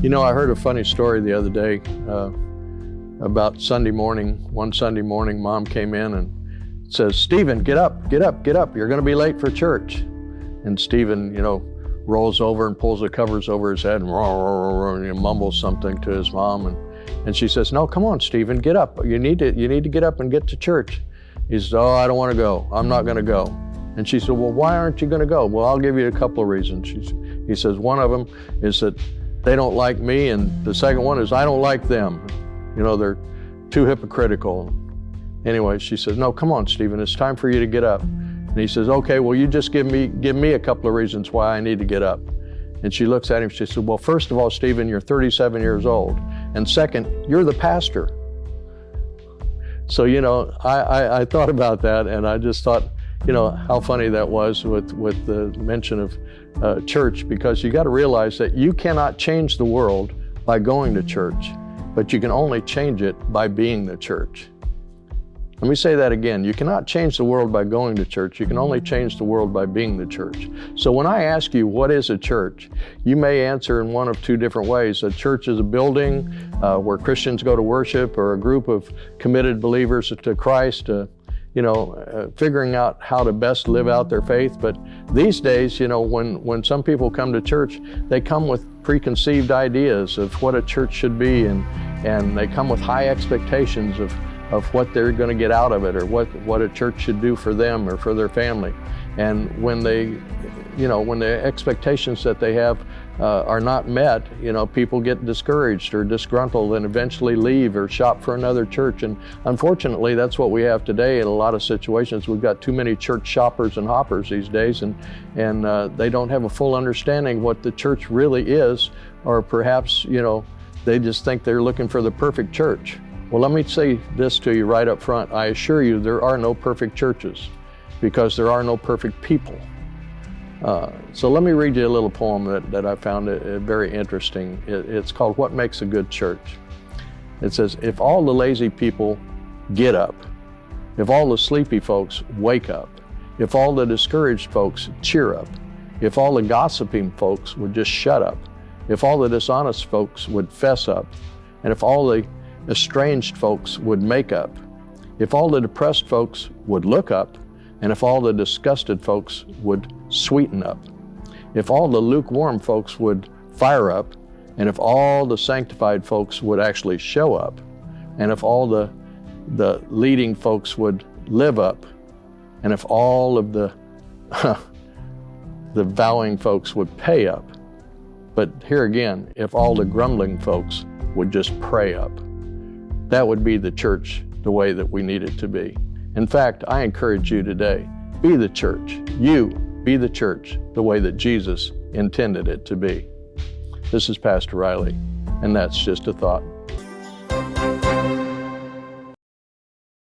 You know, I heard a funny story the other day about Sunday morning. One Sunday morning, Mom came in and says, "Stephen, get up, get up, get up. You're going to be late for church." And Stephen, rolls over and pulls the covers over his head and mumbles something to his mom. And she says, "No, come on, Stephen, get up. You need to get up and get to church." He says, "Oh, I don't want to go. I'm not going to go." And she said, "Well, why aren't you going to go?" "Well, I'll give you a couple of reasons." He says, "One of them is that they don't like me, and the second one is I don't like them. They're too hypocritical." Anyway, she says, "No, come on, Stephen, it's time for you to get up." And he says, "Okay, well, you just give me a couple of reasons why I need to get up." And she looks at him, she says, "Well, first of all, Stephen, you're 37 years old. And second, you're the pastor." So, I thought about that, and I just thought, how funny that was with the mention of church, because you got to realize that you cannot change the world by going to church, but you can only change it by being the church. Let me say that again. You cannot change the world by going to church. You can only change the world by being the church. So when I ask you, what is a church? You may answer in one of two different ways. A church is a building where Christians go to worship, or a group of committed believers to Christ, figuring out how to best live out their faith. But these days, when some people come to church, they come with preconceived ideas of what a church should be, and they come with high expectations of what they're going to get out of it, or what a church should do for them or for their family. And when when the expectations that they have are not met, people get discouraged or disgruntled and eventually leave or shop for another church. And unfortunately, that's what we have today in a lot of situations. We've got too many church shoppers and hoppers these days, and they don't have a full understanding what the church really is, or perhaps, they just think they're looking for the perfect church. Well, let me say this to you right up front. I assure you there are no perfect churches, because there are no perfect people. So let me read you a little poem that I found very interesting. It's called "What Makes a Good Church?" It says, "If all the lazy people get up, if all the sleepy folks wake up, if all the discouraged folks cheer up, if all the gossiping folks would just shut up, if all the dishonest folks would fess up, and if all the estranged folks would make up, if all the depressed folks would look up, and if all the disgusted folks would sweeten up, if all the lukewarm folks would fire up, and if all the sanctified folks would actually show up, and if all the leading folks would live up, and if all of the the vowing folks would pay up, but here again, if all the grumbling folks would just pray up, that would be the church the way that we need it to be. In fact, I encourage you today, be the church. You be the church the way that Jesus intended it to be. This is Pastor Riley, and that's just a thought.